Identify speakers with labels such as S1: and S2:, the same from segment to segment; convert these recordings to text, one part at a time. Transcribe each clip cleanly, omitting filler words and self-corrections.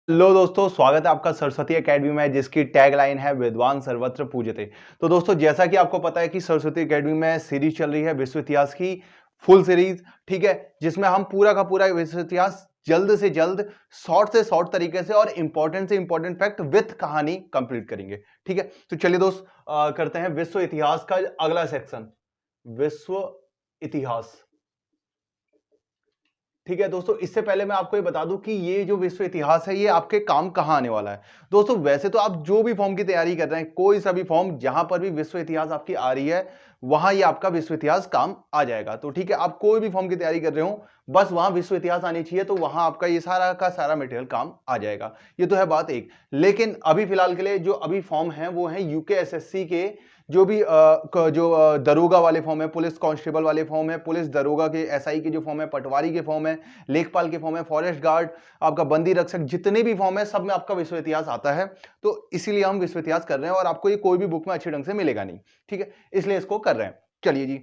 S1: Hello दोस्तों, स्वागत है आपका सरस्वती एकेडमी में, जिसकी टैगलाइन है विद्वान सर्वत्र पूज्यते। तो दोस्तों, जैसा कि आपको पता है कि सरस्वती एकेडमी में सीरीज चल रही है विश्व इतिहास की फुल सीरीज, ठीक है, जिसमें हम पूरा का पूरा विश्व इतिहास जल्द से जल्द शॉर्ट से शॉर्ट तरीके से और इंपॉर्टेंट से इंपॉर्टेंट फैक्ट विथ कहानी कंप्लीट करेंगे। ठीक है, तो चलिए दोस्त, करते हैं विश्व इतिहास का अगला सेक्शन, विश्व इतिहास। ठीक है दोस्तों, इससे पहले मैं आपको ये बता दूं कि ये जो विश्व इतिहास है ये आपके काम कहां आने वाला है। दोस्तों, वैसे तो आप जो भी फॉर्म की तैयारी कर रहे हैं, कोई सा भी फॉर्म जहां पर भी विश्व इतिहास आपकी आ रही है, वहां ये आपका विश्व इतिहास काम आ जाएगा। तो ठीक है, आप कोई भी फॉर्म की तैयारी कर रहे हो, बस वहां विश्व इतिहास आनी चाहिए, तो वहां आपका ये सारा का सारा मटेरियल काम आ जाएगा। ये तो है बात एक। लेकिन अभी फिलहाल के लिए जो अभी फॉर्म है वो है यूकेएसएससी के जो भी दरोगा वाले फॉर्म है, पुलिस कांस्टेबल वाले फॉर्म है, पुलिस दरोगा के एसआई के जो फॉर्म है, पटवारी के फॉर्म है, लेखपाल के फॉर्म है, फॉरेस्ट गार्ड, आपका बंदी रक्षक, जितने भी फॉर्म है सब में आपका विश्व इतिहास आता है। तो इसीलिए हम विश्व इतिहास कर रहे हैं और आपको ये कोई भी बुक में अच्छे ढंग से मिलेगा नहीं। ठीक है, इसलिए इसको कर रहे हैं। चलिए जी,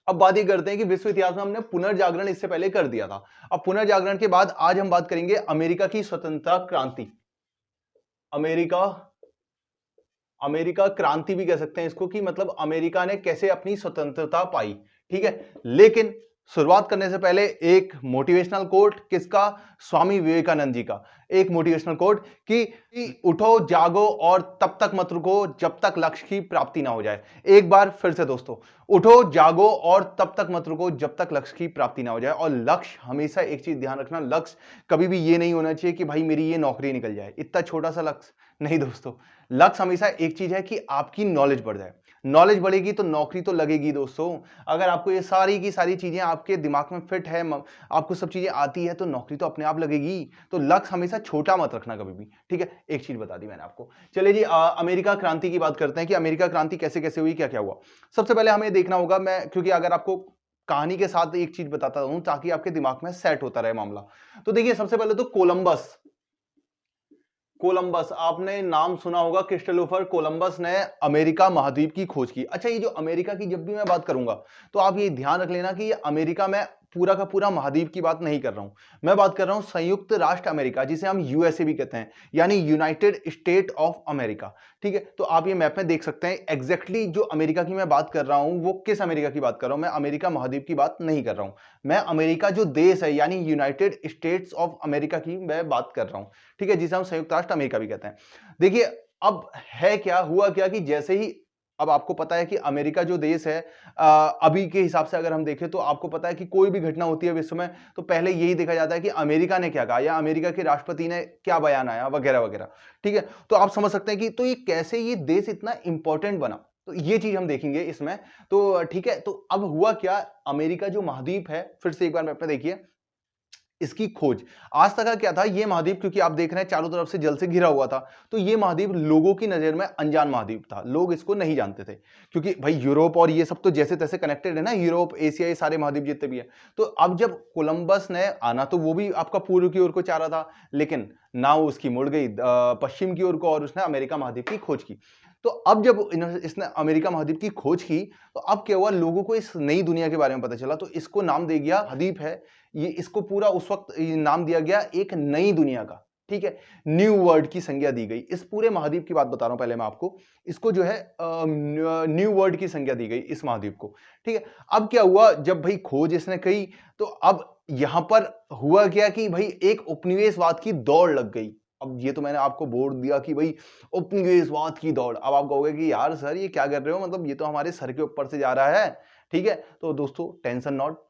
S1: अब बात ये करते हैं कि विश्व इतिहास में हमने पुनर्जागरण इससे पहले कर दिया था। अब पुनर्जागरण के बाद आज हम बात करेंगे अमेरिका की स्वतंत्रता क्रांति। अमेरिका अमेरिका क्रांति भी कह सकते हैं इसको, कि मतलब अमेरिका ने कैसे अपनी स्वतंत्रता पाई। ठीक है, लेकिन शुरुआत करने से पहले एक मोटिवेशनल कोट, किसका? स्वामी विवेकानंद जी का एक मोटिवेशनल कोट कि उठो जागो और तब तक मत रुको जब तक लक्ष्य की प्राप्ति ना हो जाए। एक बार फिर से दोस्तों, उठो जागो और तब तक मत रुको जब तक लक्ष्य की प्राप्ति ना हो जाए। और लक्ष्य हमेशा, एक चीज ध्यान रखना, लक्ष्य कभी भी ये नहीं होना चाहिए कि भाई मेरी ये नौकरी निकल जाए, इतना छोटा सा लक्ष्य नहीं दोस्तों। लक्ष्य हमेशा एक चीज है कि आपकी नॉलेज बढ़ जाए। नॉलेज बढ़ेगी तो नौकरी तो लगेगी दोस्तों। अगर आपको ये सारी की सारी चीजें आपके दिमाग में फिट है, आपको सब चीजें आती है, तो नौकरी तो अपने आप लगेगी। तो लक्ष्य हमेशा छोटा मत रखना कभी भी। ठीक है, एक चीज बता दी मैंने आपको। चलिए जी, अमेरिका क्रांति की बात करते हैं कि अमेरिका क्रांति कैसे कैसे हुई, क्या क्या हुआ। सबसे पहले हमें देखना होगा, मैं क्योंकि अगर आपको कहानी के साथ एक चीज बताता हूं ताकि आपके दिमाग में सेट होता रहे मामला। तो देखिए, सबसे पहले तो कोलंबस। कोलंबस, आपने नाम सुना होगा, क्रिस्टोफर कोलंबस ने अमेरिका महाद्वीप की खोज की। अच्छा, ये जो अमेरिका की जब भी मैं बात करूंगा तो आप ये ध्यान रख लेना कि ये अमेरिका में पूरा का पूरा महाद्वीप की बात नहीं कर रहा हूं। मैं बात कर रहा हूं संयुक्त राष्ट्र अमेरिका, जिसे हम यूएसए भी कहते हैं, यानी यूनाइटेड स्टेट ऑफ अमेरिका। ठीक है, तो आप ये मैप में देख सकते हैं एग्जैक्टली जो अमेरिका की मैं बात कर रहा हूं वो किस अमेरिका की बात कर रहा हूं। मैं अमेरिका महाद्वीप की बात नहीं कर रहा हूं, मैं अमेरिका जो देश है यानी यूनाइटेड स्टेट्स ऑफ अमेरिका की मैं बात कर रहा हूं। ठीक है, जिसे हम संयुक्त राष्ट्र अमेरिका भी कहते हैं। देखिए, अब है क्या, हुआ क्या कि जैसे ही, अब आपको पता है कि अमेरिका जो देश है, अभी के हिसाब से अगर हम देखें तो आपको पता है कि कोई भी घटना होती है विश्व में तो पहले यही देखा जाता है कि अमेरिका ने क्या कहा या अमेरिका के राष्ट्रपति ने क्या बयान आया, वगैरह वगैरह। ठीक है, तो आप समझ सकते हैं कि तो ये कैसे ये देश इतना इंपॉर्टेंट बना, तो ये चीज हम देखेंगे इसमें। तो ठीक है, तो अब हुआ क्या, अमेरिका जो महाद्वीप है, फिर से एक बार मैप में देखिए इसकी खोज। आज तक का क्या था, ये महाद्वीप, क्योंकि आप देख रहे हैं चारों तरफ से जल से घिरा हुआ था, तो ये महाद्वीप लोगों की नजर में अनजान महाद्वीप था, लोग इसको नहीं जानते थे। क्योंकि भाई यूरोप और ये सब तो जैसे तैसे कनेक्टेड है ना, यूरोप एशिया ये सारे महाद्वीप जितने भी है। तो अब जब कोलंबस ने आना, तो वो भी आपका पूर्व की ओर को चाह रहा था, लेकिन नाव उसकी मुड़ गई पश्चिम की ओर को, और उसने अमेरिका महाद्वीप की खोज की। तो अब जब इसने अमेरिका महाद्वीप की खोज की, तो अब क्या हुआ, लोगों को इस नई दुनिया के बारे में पता चला, तो इसको नाम दे गया, महाद्वीप है ये, इसको पूरा उस वक्त ये नाम दिया गया एक नई दुनिया का। ठीक है, न्यू वर्ल्ड की संज्ञा दी गई, इस पूरे महाद्वीप की बात बता रहा हूं पहले मैं आपको। इसको जो है न्यू वर्ल्ड की संज्ञा दी गई इस महाद्वीप को। ठीक है, अब क्या हुआ, जब भाई खोज इसने की, तो अब यहां पर हुआ क्या कि भाई एक उपनिवेशवाद की दौड़ लग गई। अब ये तो मैंने आपको बोल दिया कि भाई उपनिवेशवाद की दौड़। अब आप कहोगे कि यार सर ये क्या कर रहे हो, मतलब ये तो हमारे सर के ऊपर से जा रहा है। ठीक है, तो दोस्तों टेंशन नॉट,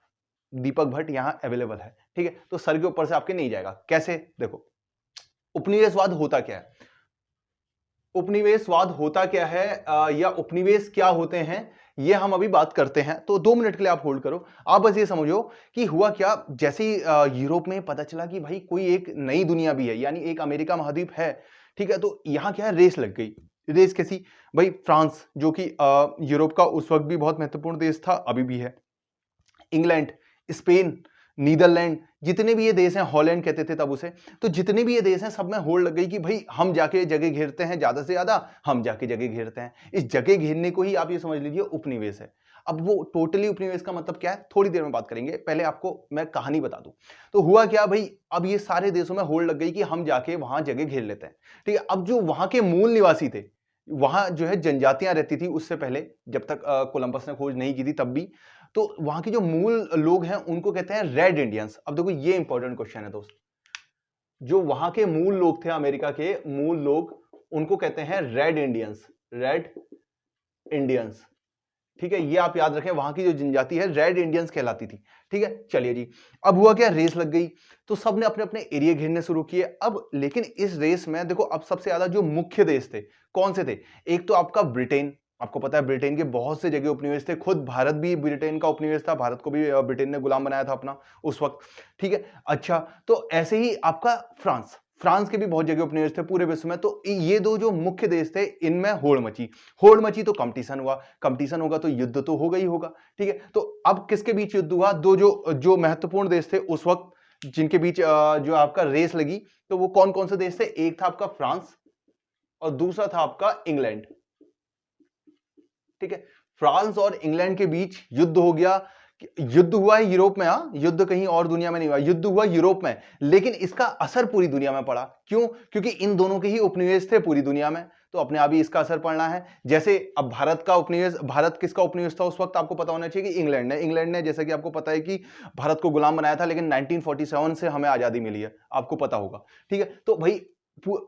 S1: दीपक भट्ट यहां अवेलेबल है। ठीक है, तो सर के ऊपर से आपके नहीं जाएगा। कैसे, देखो, उपनिवेशवाद होता क्या है, उपनिवेशवाद होता क्या है, या उपनिवेश क्या होते हैं, ये हम अभी बात करते हैं। तो 2 मिनट के लिए आप होल्ड करो। आप बस ये समझो कि हुआ क्या, जैसे ही यूरोप में पता चला कि भाई कोई एक नई दुनिया भी है, यानी एक अमेरिका महाद्वीप है। ठीक है, तो यहां क्या है, रेस लग गई। रेस कैसी, भाई फ्रांस जो कि यूरोप का उस वक्त भी बहुत महत्वपूर्ण देश था, अभी भी है, इंग्लैंड, स्पेन, नीदरलैंड, जितने भी ये देश हैं, हॉलैंड कहते थे तब उसे, तो जितने भी ये देश हैं सब में होड़ लग गई कि भाई हम जाके जगह घेरते हैं, ज्यादा से ज्यादा हम जाके जगह घेरते हैं। इस जगह घेरने को ही आप ये समझ लीजिए उपनिवेश है। अब वो टोटली उपनिवेश का मतलब क्या है, थोड़ी देर में बात करेंगे, पहले आपको मैं कहानी बता दूं। तो हुआ क्या भाई, अब ये सारे देशों में होड़ लग गई कि हम जाके वहां जगह घेर लेते हैं। ठीक है, अब जो वहां के मूल निवासी थे, वहां जो है जनजातियां रहती थी उससे पहले, जब तक कोलंबस ने खोज नहीं की थी तब भी। तो वहां के जो मूल लोग हैं उनको कहते हैं रेड इंडियंस। अब देखो ये इंपॉर्टेंट क्वेश्चन है दोस्त, जो वहां के मूल लोग थे, अमेरिका के मूल लोग, उनको कहते हैं रेड इंडियंस, रेड इंडियंस। ठीक है, ये आप याद रखें, वहां की जो जनजाति है रेड इंडियंस कहलाती थी। ठीक है, चलिए जी, अब हुआ क्या, रेस लग गई, तो सबने अपने अपने एरिया घेरने शुरू किए। अब लेकिन इस रेस में देखो, अब सबसे ज्यादा जो मुख्य देश थे कौन से थे, एक तो आपका ब्रिटेन, आपको पता है ब्रिटेन के बहुत से जगह उपनिवेश थे, खुद भारत भी ब्रिटेन का उपनिवेश था, भारत को भी ब्रिटेन ने गुलाम बनाया था अपना उस वक्त। ठीक है, अच्छा, तो ऐसे ही आपका फ्रांस, फ्रांस के भी बहुत जगह उपनिवेश थे पूरे विश्व में। तो ये दो जो मुख्य देश थे, इनमें होड़ मची, होड़ मची तो कंपटीशन हुआ, कंपटीशन होगा तो युद्ध तो होगा ही होगा। ठीक है, तो अब किसके बीच युद्ध हुआ, दो जो जो महत्वपूर्ण देश थे उस वक्त, जिनके बीच जो आपका रेस लगी, तो वो कौन कौन से देश थे, एक था आपका फ्रांस और दूसरा था आपका इंग्लैंड। ठीक है, फ्रांस और इंग्लैंड के बीच युद्ध हो गया। युद्ध हुआ है यूरोप में, हाँ, युद्ध कहीं और दुनिया में नहीं हुआ, युद्ध हुआ यूरोप में, लेकिन इसका असर पूरी दुनिया में पड़ा। क्यों, क्योंकि इन दोनों के ही उपनिवेश थे पूरी दुनिया में, तो अपने आप ही इसका असर पड़ना है। जैसे अब भारत का उपनिवेश, भारत किसका उपनिवेश था उस वक्त, आपको पता होना चाहिए कि इंग्लैंड ने जैसे कि आपको पता है कि भारत को गुलाम बनाया था, लेकिन 1947 से हमें आजादी मिली है, आपको पता होगा। ठीक है, तो भाई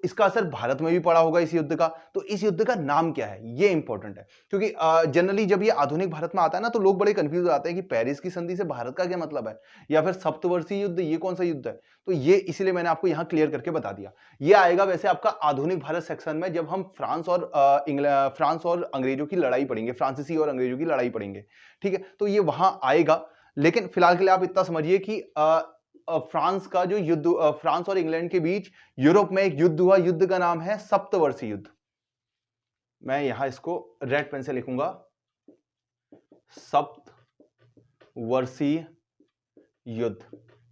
S1: इसका असर भारत में भी पड़ा होगा इस युद्ध का। तो इस युद्ध का नाम क्या है, ये इंपॉर्टेंट है, क्योंकि जनरली जब ये आधुनिक भारत में आता है ना, तो लोग बड़े कंफ्यूज हो जाते हैं कि पेरिस की संधि से भारत का क्या मतलब है, या फिर सप्तवर्षीय युद्ध, ये कौन सा युद्ध है। तो ये इसीलिए मैंने आपको यहां क्लियर करके बता दिया। ये आएगा वैसे आपका आधुनिक भारत सेक्शन में, जब हम फ्रांस और अंग्रेजों की लड़ाई पढ़ेंगे, फ्रांसीसी और अंग्रेजों की लड़ाई पढ़ेंगे। ठीक है, तो ये वहां आएगा, लेकिन फिलहाल के लिए आप इतना समझिए कि फ्रांस का जो युद्ध, फ्रांस और इंग्लैंड के बीच यूरोप में एक युद्ध हुआ, युद्ध का नाम है सप्तवर्षीय युद्ध। मैं यहां इसको रेड पेन से लिखूंगा, सप्तवर्षीय युद्ध।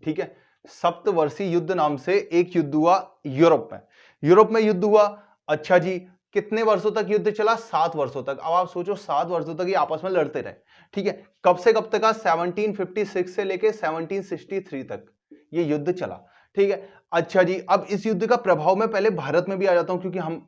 S1: ठीक है, सप्तवर्षीय युद्ध नाम से एक युद्ध हुआ यूरोप में, यूरोप में युद्ध हुआ। अच्छा जी, कितने वर्षों तक युद्ध चला, 7 वर्षों तक। अब आप सोचो 7 वर्षों तक ये आपस में लड़ते रहे। ठीक है, कब से कब तक का, 1756 से लेके 1763 तक ये युद्ध चला। ठीक है, अच्छा जी, अब इस युद्ध का प्रभाव मैं पहले भारत में भी आ जाता हूं, क्योंकि हम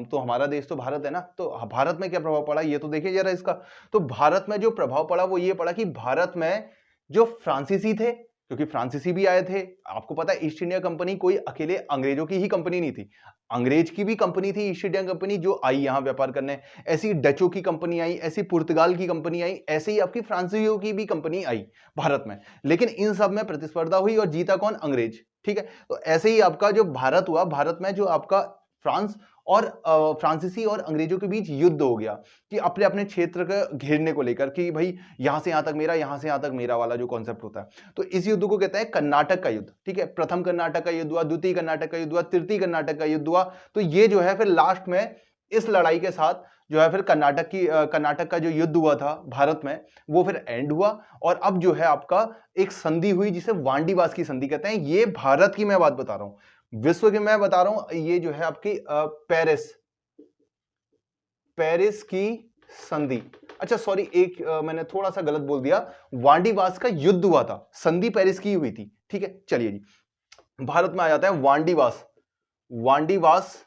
S1: तो, हमारा देश तो भारत है ना, तो भारत में क्या प्रभाव पड़ा ये तो देखिए जरा इसका। तो भारत में जो प्रभाव पड़ा वो ये पड़ा कि भारत में जो फ्रांसीसी थे, क्योंकि फ्रांसीसी भी आए थे, आपको पता है ईस्ट इंडिया कंपनी कोई अकेले अंग्रेजों की ही कंपनी नहीं थी, अंग्रेज की भी कंपनी थी ईस्ट इंडिया कंपनी, जो आई यहां व्यापार करने। ऐसी डचों की कंपनी आई, ऐसी पुर्तगाल की कंपनी आई, ऐसे ही आपकी फ्रांसीसियों की भी कंपनी आई भारत में, लेकिन इन सब में प्रतिस्पर्धा हुई और जीता कौन, अंग्रेज। ठीक है, तो ऐसे ही आपका जो भारत हुआ, भारत में जो आपका फ्रांस और फ्रांसीसी और अंग्रेजों के बीच युद्ध हो गया, कि अपने अपने क्षेत्र को घेरने को लेकर, कि भाई यहां से यहां तक मेरा, यहां से यहां तक मेरा वाला जो कॉन्सेप्ट होता है। तो इस युद्ध को कहते हैं कर्नाटक का युद्ध। ठीक है, प्रथम कर्नाटक का युद्ध हुआ, द्वितीय कर्नाटक का युद्ध हुआ, तृतीय कर्नाटक का युद्ध हुआ। तो ये जो है फिर लास्ट में इस लड़ाई के साथ जो है फिर कर्नाटक का जो युद्ध हुआ था भारत में, वो फिर एंड हुआ। और अब जो है आपका एक संधि हुई जिसे वांडीवास की संधि कहते हैं। ये भारत की मैं बात बता रहा हूं, विश्व की मैं बता रहा हूं। ये जो है आपकी पेरिस की संधि। अच्छा सॉरी, एक मैंने थोड़ा सा गलत बोल दिया, वांडीवास का युद्ध हुआ था, संधि पेरिस की हुई थी। ठीक है, चलिए जी, भारत में आ जाता है वांडीवास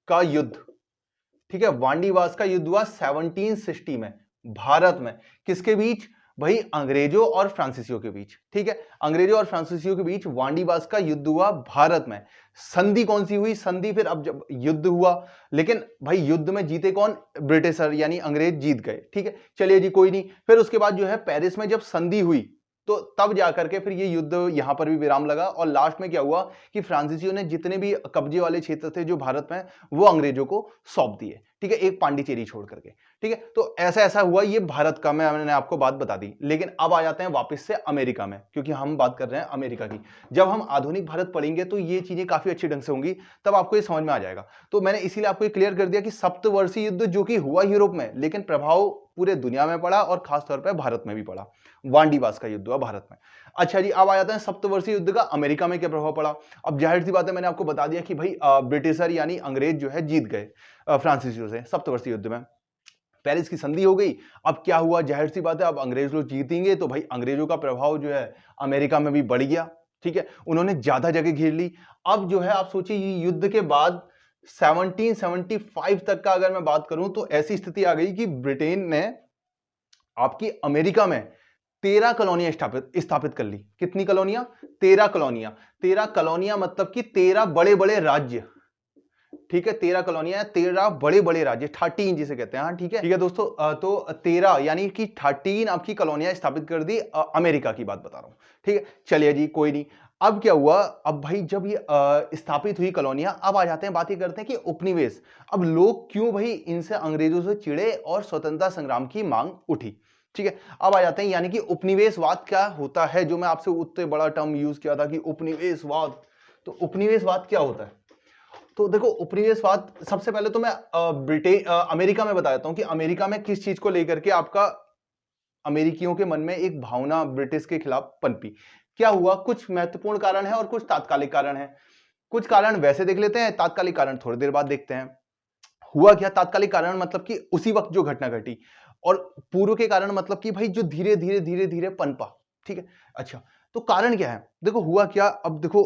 S1: का युद्ध। ठीक है, वांडीवास का युद्ध हुआ 1760 में भारत में, किसके बीच भाई, अंग्रेजों और फ्रांसीसियों के बीच। ठीक है, अंग्रेजों और फ्रांसीसियों के बीच वांडीवास का युद्ध हुआ भारत में। संधि कौन सी हुई, संधि फिर अब जब युद्ध हुआ, लेकिन भाई युद्ध में जीते कौन, ब्रिटिशर यानी अंग्रेज जीत गए। ठीक है, चलिए जी कोई नहीं, फिर उसके बाद जो है पेरिस में जब संधि हुई, तो तब जाकर के फिर ये युद्ध यहां पर भी विराम लगा। और लास्ट में क्या हुआ कि फ्रांसीसियों ने जितने भी कब्जे वाले क्षेत्र थे जो भारत में, वो अंग्रेजों को सौंप दिए। ठीक है, एक पांडिचेरी छोड़ करके। ठीक है, तो ऐसा ऐसा हुआ, ये भारत का मैंने आपको बात बता दी। लेकिन अब आ जाते हैं वापस से अमेरिका में, क्योंकि हम बात कर रहे हैं अमेरिका की। जब हम आधुनिक भारत पढ़ेंगे तो ये चीजें काफी अच्छी ढंग से होंगी, तब आपको ये समझ में आ जाएगा। तो मैंने इसीलिए आपको ये क्लियर कर दिया कि सप्तवर्षीय युद्ध जो कि हुआ यूरोप में, लेकिन प्रभाव पूरे दुनिया में पड़ा और खासतौर पर भारत में भी पड़ा। वांडीवास का युद्ध हुआ भारत में। अच्छा जी, अब आ जाते हैं सप्तवर्षीय युद्ध का अमेरिका में क्या प्रभाव पड़ा। अब जाहिर सी बात है, मैंने आपको बता दिया कि भाई ब्रिटिशर यानी अंग्रेज जो है जीत गए फ्रांसीसियों से सप्तवर्षीय युद्ध में। पेरिस की संधि हो गई। अब क्या हुआ, जाहिर सी बात है अब अंग्रेज लोग जीतेंगे तो भाई अंग्रेजों का प्रभाव जो है अमेरिका में भी बढ़ गया। ठीक है, उन्होंने ज्यादा जगह घेर ली। अब जो है आप सोचिए ये युद्ध के बाद 1775 तक का अगर मैं बात करूं तो ऐसी स्थिति आ गई कि ब्रिटेन ने आपकी अमेरिका में 13 कॉलोनियां स्थापित कर ली। कितनी कॉलोनियां? 13 कॉलोनियां। 13 कॉलोनियां मतलब कि 13 बड़े बड़े राज्य। ठीक है, 13 कॉलोनियां, 13 बड़े बड़े राज्य, 13 जिसे कहते हैं। हाँ ठीक है दोस्तों, तो 13 यानी कि 13 आपकी कॉलोनियां स्थापित कर दी। अमेरिका की बात बता रहा हूं। ठीक है, चलिए जी कोई नहीं। अब क्या हुआ, अब भाई जब ये स्थापित हुई कॉलोनियां, अब आ जाते हैं, बात ये करते हैं कि उपनिवेश। अब लोग क्यों भाई इनसे अंग्रेजों से चिढ़े और स्वतंत्रता संग्राम की मांग उठी। ठीक है, अब आ जाते हैं यानी कि उपनिवेशवाद क्या होता है, जो मैं आपसे उतने बड़ा टर्म यूज किया था कि उपनिवेशवाद। तो उपनिवेशवाद क्या होता है? तो देखो उपनिवेशवाद, सबसे पहले तो मैं अमेरिका में बता देता हूं कि अमेरिका में किस चीज को लेकर के आपका अमेरिकियों के मन में एक भावना ब्रिटिश के खिलाफ पनपी। क्या हुआ, कुछ महत्वपूर्ण कारण है और कुछ तात्कालिक कारण है। कुछ कारण वैसे देख लेते हैं, तात्कालिक कारण थोड़ी देर बाद देखते हैं। हुआ क्या, तात्कालिक कारण मतलब कि उसी वक्त जो घटना घटी, और पूर्व के कारण मतलब कि भाई जो धीरे धीरे धीरे धीरे पनपा। ठीक है, अच्छा तो कारण क्या है, देखो हुआ क्या। अब देखो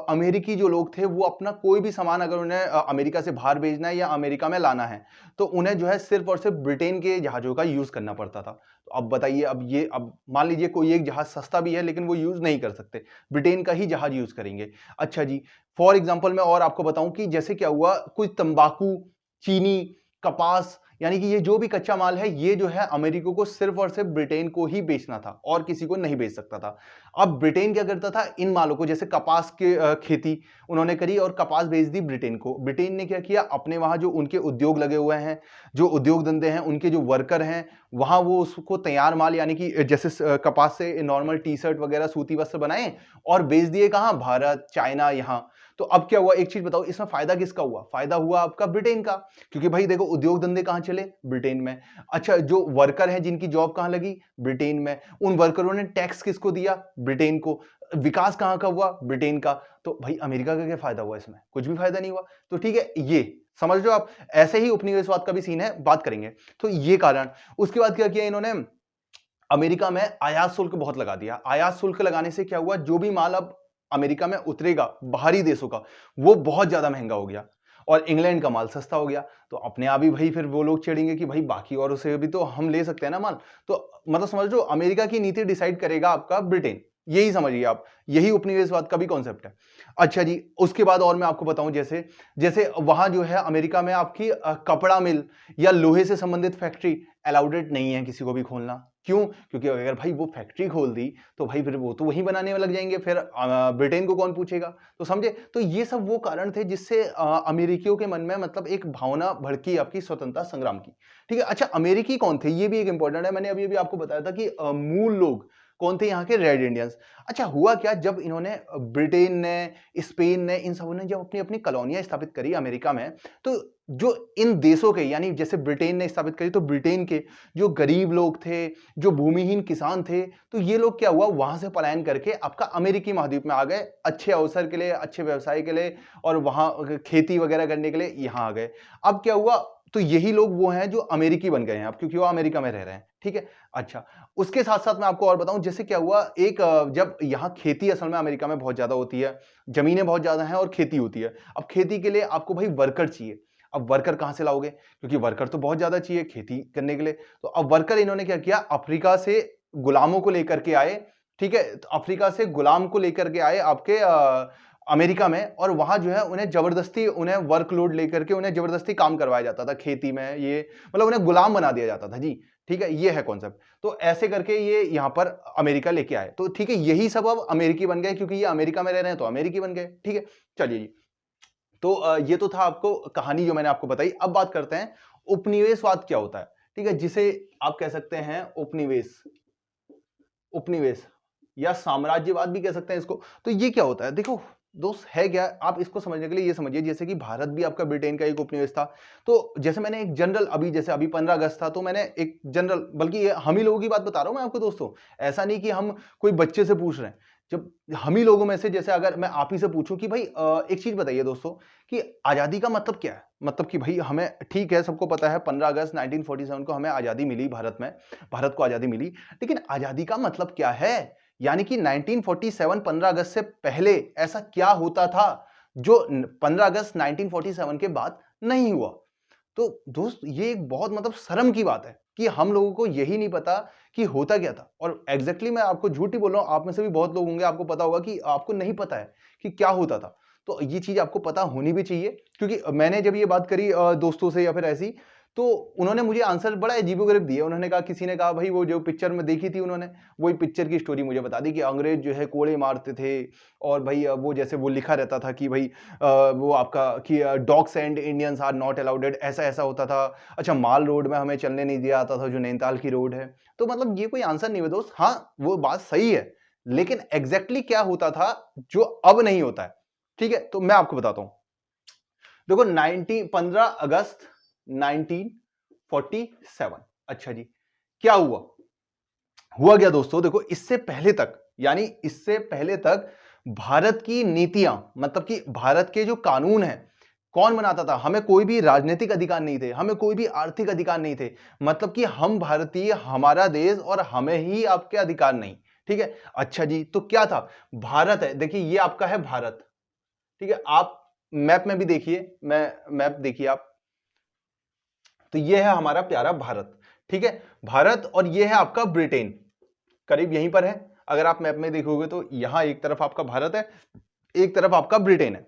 S1: अमेरिकी जो लोग थे वो अपना कोई भी सामान अगर उन्हें अमेरिका से बाहर भेजना है या अमेरिका में लाना है तो उन्हें जो है सिर्फ और सिर्फ ब्रिटेन के जहाजों का यूज करना पड़ता था। तो अब बताइए, अब मान लीजिए कोई एक जहाज सस्ता भी है लेकिन वो यूज नहीं कर सकते, ब्रिटेन का ही जहाज यूज करेंगे। अच्छा जी, फॉर एग्जाम्पल मैं और आपको बताऊं कि जैसे क्या हुआ, कुछ तंबाकू, चीनी, कपास, यानी कि ये जो भी कच्चा माल है ये जो है अमेरिका को सिर्फ और सिर्फ ब्रिटेन को ही बेचना था और किसी को नहीं बेच सकता था। अब ब्रिटेन क्या करता था, इन मालों को, जैसे कपास के खेती उन्होंने करी और कपास बेच दी ब्रिटेन को। ब्रिटेन ने क्या किया, अपने वहां जो उनके उद्योग लगे हुए हैं, जो उद्योग धंधे हैं, उनके जो वर्कर हैं वहां, वो उसको तैयार माल यानी कि जैसे कपास से नॉर्मल टी शर्ट वगैरह सूती वस्त्र बनाए और बेच दिए कहां, भारत, चाइना, यहां। तो अब क्या हुआ, एक चीज बताओ, इसमें फायदा किसका हुआ? फायदा हुआ आपका ब्रिटेन का, क्योंकि भाई देखो उद्योग धंधे कहां चले, ब्रिटेन में। अच्छा, जो वर्कर हैं जिनकी जॉब कहां लगी, ब्रिटेन में। उन वर्करों ने टैक्स किसको दिया, ब्रिटेन को। विकास कहां का हुआ, ब्रिटेन का। तो भाई अमेरिका का क्या फायदा हुआ इसमें? कुछ भी फायदा नहीं हुआ। तो ठीक है, ये समझ लो आप। ऐसे ही उपनिवेशवाद का भी सीन है, बात करेंगे। तो ये कारण, उसके बाद क्या किया इन्होंने, अमेरिका में आयात शुल्क बहुत लगा दिया। आयात शुल्क लगाने से क्या हुआ, जो भी माल अब अमेरिका में उतरेगा बाहरी देशों का, वो बहुत ज्यादा महंगा हो गया और इंग्लैंड का माल सस्ता हो गया। तो अपने आप ही भाई फिर वो लोग चिढ़ेंगे कि भाई बाकी औरों से भी तो हम ले सकते हैं ना माल। तो मतलब समझ लो अमेरिका की नीति डिसाइड करेगा आपका ब्रिटेन, यही समझिए आप, यही उपनिवेशवाद का भी कॉन्सेप्ट है। अच्छा जी, उसके बाद और मैं आपको बताऊं, जैसे जैसे वहां जो है अमेरिका में आपकी कपड़ा मिल या लोहे से संबंधित फैक्ट्री अलाउडेड नहीं है किसी को भी खोलना। क्यों? क्योंकि अगर भाई वो फैक्ट्री खोल दी तो भाई फिर वो तो वही बनाने में लग जाएंगे, फिर ब्रिटेन को कौन पूछेगा। तो समझे, तो ये सब वो कारण थे जिससे अमेरिकियों के मन में मतलब एक भावना भड़की आपकी स्वतंत्रता संग्राम की। ठीक है, अच्छा अमेरिकी कौन थे, ये भी एक इंपॉर्टेंट है। मैंने अभी अभी आपको बताया था कि मूल लोग कौन थे यहाँ के, रेड इंडियंस। अच्छा हुआ क्या, जब इन्होंने ब्रिटेन ने, स्पेन ने, इन सबों ने जब अपनी अपनी कॉलोनियां स्थापित करी अमेरिका में, तो जो इन देशों के, यानी जैसे ब्रिटेन ने स्थापित करी तो ब्रिटेन के जो गरीब लोग थे, जो भूमिहीन किसान थे, तो ये लोग क्या हुआ, वहां से पलायन करके आपका अमेरिकी महाद्वीप में आ गए, अच्छे अवसर के लिए, अच्छे व्यवसाय के लिए और वहां खेती वगैरह करने के लिए यहाँ आ गए। अब क्या हुआ, तो यही लोग वो हैं जो अमेरिकी बन गए हैं अब, क्योंकि वो अमेरिका में रह रहे हैं। ठीक है, अच्छा उसके साथ साथ मैं आपको और बताऊं, जैसे क्या हुआ, एक जब यहाँ खेती असल में अमेरिका में बहुत ज्यादा होती है, जमीनें बहुत ज्यादा हैं और खेती होती है। अब खेती के लिए आपको भाई वर्कर चाहिए। अब वर्कर कहां से लाओगे, क्योंकि वर्कर तो बहुत ज्यादा चाहिए खेती करने के लिए। तो अब वर्कर इन्होंने क्या किया, अफ्रीका से गुलामों को लेकर के आए। ठीक है, तो अफ्रीका से गुलाम को लेकर के आए आपके अमेरिका में, और वहां जो है उन्हें जबरदस्ती, उन्हें वर्कलोड लेकर के उन्हें जबरदस्ती काम करवाया जाता था खेती में, ये मतलब उन्हें गुलाम बना दिया जाता था जी। ठीक है, ये है कॉन्सेप्ट। तो ऐसे करके ये यहां पर अमेरिका लेके आए। तो ठीक है, यही सब अब अमेरिकी बन गए, क्योंकि ये अमेरिका में रह रहे हैं तो अमेरिकी बन गए। ठीक है, चलिए जी। तो ये तो था आपको कहानी जो मैंने आपको बताई। अब बात करते हैं उपनिवेशवाद क्या होता है। ठीक है, जिसे आप कह सकते हैं उपनिवेश, उपनिवेश या साम्राज्यवाद भी कह सकते हैं इसको। तो ये क्या होता है, देखो दोस्त है क्या, आप इसको समझने के लिए ये समझिए, जैसे कि भारत भी आपका ब्रिटेन का एक उपनिवेश था। तो जैसे मैंने एक जनरल, अभी जैसे अभी 15 अगस्त था तो मैंने एक जनरल, बल्कि हम ही लोगों की बात बता रहा हूं मैं आपको दोस्तों, ऐसा नहीं कि हम कोई बच्चे से पूछ रहे हैं। जब हम ही लोगों में से, जैसे अगर मैं आप ही से पूछूं कि भाई एक चीज बताइए दोस्तों कि आजादी का मतलब क्या है? मतलब कि भाई हमें, ठीक है सबको पता है 15 अगस्त 1947 को हमें आजादी मिली, भारत में, भारत को आजादी मिली, लेकिन आजादी का मतलब क्या है? यानी कि 1947 15 अगस्त से पहले ऐसा क्या होता था जो 15 अगस्त 1947 के बाद नहीं हुआ? तो दोस्त ये एक बहुत मतलब शर्म की बात है कि हम लोगों को यही नहीं पता कि होता क्या था। और एग्जैक्टली मैं आपको झूठ ही बोल रहा हूं, आप में से भी बहुत लोग होंगे, आपको पता होगा कि आपको नहीं पता है कि क्या होता था। तो ये चीज आपको पता होनी भी चाहिए, क्योंकि मैंने जब ये बात करी दोस्तों से या फिर ऐसी, तो उन्होंने मुझे आंसर बड़ा अजीबोगरीब दिए। उन्होंने कहा, किसी ने कहा भाई वो जो पिक्चर में देखी थी, उन्होंने वही पिक्चर की स्टोरी मुझे बता दी कि अंग्रेज जो है कोड़े मारते थे, और भाई वो जैसे वो लिखा रहता था कि भाई वो आपका कि dogs and Indians are not allowed, ऐसा ऐसा होता था। अच्छा, माल रोड में हमें चलने नहीं दिया जाता था, जो नैनीताल की रोड है। तो मतलब ये कोई आंसर नहीं है दोस्त। हाँ, वो बात सही है, लेकिन एग्जैक्टली क्या होता था जो अब नहीं होता है? ठीक है, तो मैं आपको बताता हूं। देखो 15 अगस्त 1947, अच्छा जी, क्या हुआ? हुआ क्या दोस्तों? देखो, इससे पहले तक, यानी इससे पहले तक भारत की नीतियां, मतलब कि भारत के जो कानून हैं, कौन बनाता था? हमें कोई भी राजनीतिक अधिकार नहीं थे, हमें कोई भी आर्थिक अधिकार नहीं थे। मतलब कि हम भारतीय, हमारा देश, और हमें ही आपके अधिकार नहीं। ठीक है, अच्छा जी, तो क्या था? भारत है, देखिए ये आपका है भारत। ठीक है, आप मैप में भी देखिए, मैं मैप देखिए आप, तो ये है हमारा प्यारा भारत। ठीक है, भारत, और ये है आपका ब्रिटेन, करीब यहीं पर है। अगर आप मैप में देखोगे तो यहां एक तरफ आपका भारत है, एक तरफ आपका ब्रिटेन है।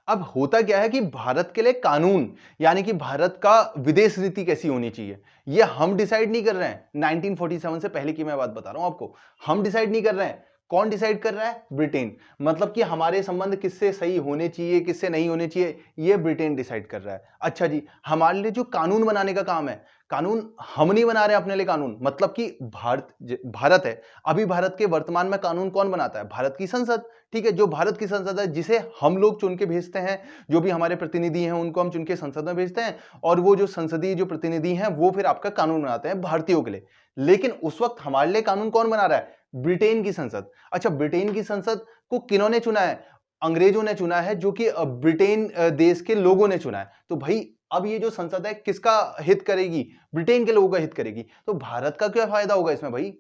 S1: अब होता क्या है कि भारत के लिए कानून, यानी कि भारत का विदेश नीति कैसी होनी चाहिए, ये हम डिसाइड नहीं कर रहे हैं। 1947 से पहले की मैं बात बता रहा हूं आपको, हम डिसाइड नहीं कर रहे हैं। कौन डिसाइड कर रहा है? ब्रिटेन। मतलब कि हमारे संबंध किससे सही होने चाहिए, किससे नहीं होने चाहिए, ये ब्रिटेन डिसाइड कर रहा है। अच्छा जी, हमारे लिए जो कानून बनाने का काम है, कानून हम नहीं बना रहे अपने लिए कानून। मतलब कि भारत है, अभी भारत के वर्तमान में कानून कौन बनाता है? भारत की संसद। ठीक है, जो भारत की संसद है, जिसे हम लोग चुन के भेजते हैं, जो भी हमारे प्रतिनिधि हैं उनको हम चुन के संसद में भेजते हैं, और वो जो संसदीय जो प्रतिनिधि हैं वो फिर आपका कानून बनाते हैं भारतीयों के लिए। लेकिन उस वक्त हमारे लिए कानून कौन बना रहा है? ब्रिटेन की संसद। अच्छा, ब्रिटेन की संसद को किन्होंने चुना है? अंग्रेजों ने चुना है, जो कि ब्रिटेन देश के लोगों ने चुना है। तो भाई अब ये जो संसद है किसका हित करेगी? ब्रिटेन के लोगों का हित करेगी। तो भारत का क्या फायदा होगा इसमें भाई?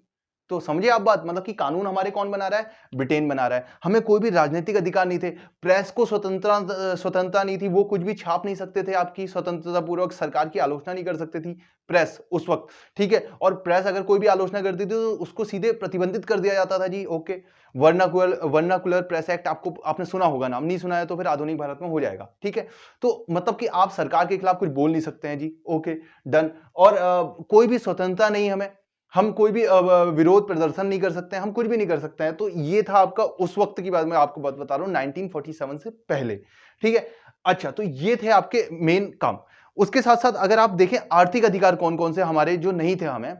S1: तो समझे आप बात? मतलब कि कानून हमारे कौन बना रहा है? ब्रिटेन बना रहा है। हमें कोई भी राजनीतिक अधिकार नहीं थे, प्रेस को स्वतंत्रता नहीं थी, वो कुछ भी छाप नहीं सकते थे, आपकी स्वतंत्रता पूर्वक सरकार की आलोचना नहीं कर सकते थी प्रेस उस वक्त। ठीक है, और प्रेस अगर कोई भी आलोचना करती थी तो उसको सीधे प्रतिबंधित कर दिया जाता था जी। ओके, वर्नाकुलर प्रेस एक्ट, आपको आपने सुना होगा, नाम नहीं सुना है तो फिर आधुनिक भारत में हो जाएगा। ठीक है, तो मतलब कि आप सरकार के खिलाफ कुछ बोल नहीं सकते हैं जी। Okay, done. और कोई भी स्वतंत्रता नहीं हमें, हम कोई भी विरोध प्रदर्शन नहीं कर सकते हैं, हम कुछ भी नहीं कर सकते हैं। तो ये था आपका उस वक्त की बात, मैं आपको बात बता रहा हूं 1947 से पहले। ठीक है, अच्छा, तो ये थे आपके मेन काम। उसके साथ साथ अगर आप देखें आर्थिक अधिकार कौन कौन से हमारे जो नहीं थे हमें,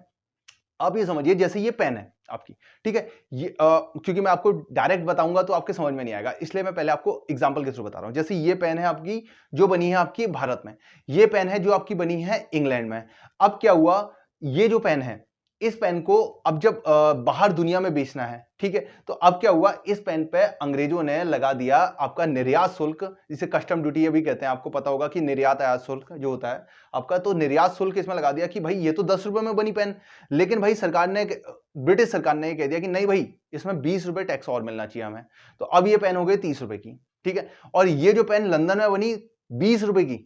S1: आप ये समझिए, जैसे ये पेन है आपकी, ठीक है, ये क्योंकि मैं आपको डायरेक्ट बताऊंगा तो आपके समझ में नहीं आएगा, इसलिए मैं पहले आपको एग्जांपल के थ्रू बता रहा हूं। जैसे ये पेन है आपकी, जो बनी है आपकी भारत में, ये पेन है जो आपकी बनी है इंग्लैंड में। अब क्या हुआ, ये जो पेन है, इस पेन को अब जब बाहर दुनिया में बेचना है, ठीक है, तो अब क्या हुआ, इस पेन पे अंग्रेजों ने लगा दिया आपका निर्यात शुल्क, जिसे कस्टम ड्यूटी भी कहते हैं। आपको पता होगा कि निर्यात आयात शुल्क जो होता है आपका, तो निर्यात शुल्क इसमें लगा दिया कि भाई ये तो 10 रुपए में बनी पेन, लेकिन भाई सरकार ने, ब्रिटिश सरकार ने कह दिया कि नहीं भाई, इसमें 20 रुपए टैक्स और मिलना चाहिए हमें। तो अब ये पेन हो गई 30 रुपए की। ठीक है, और ये जो पेन लंदन में बनी 20 रुपए की,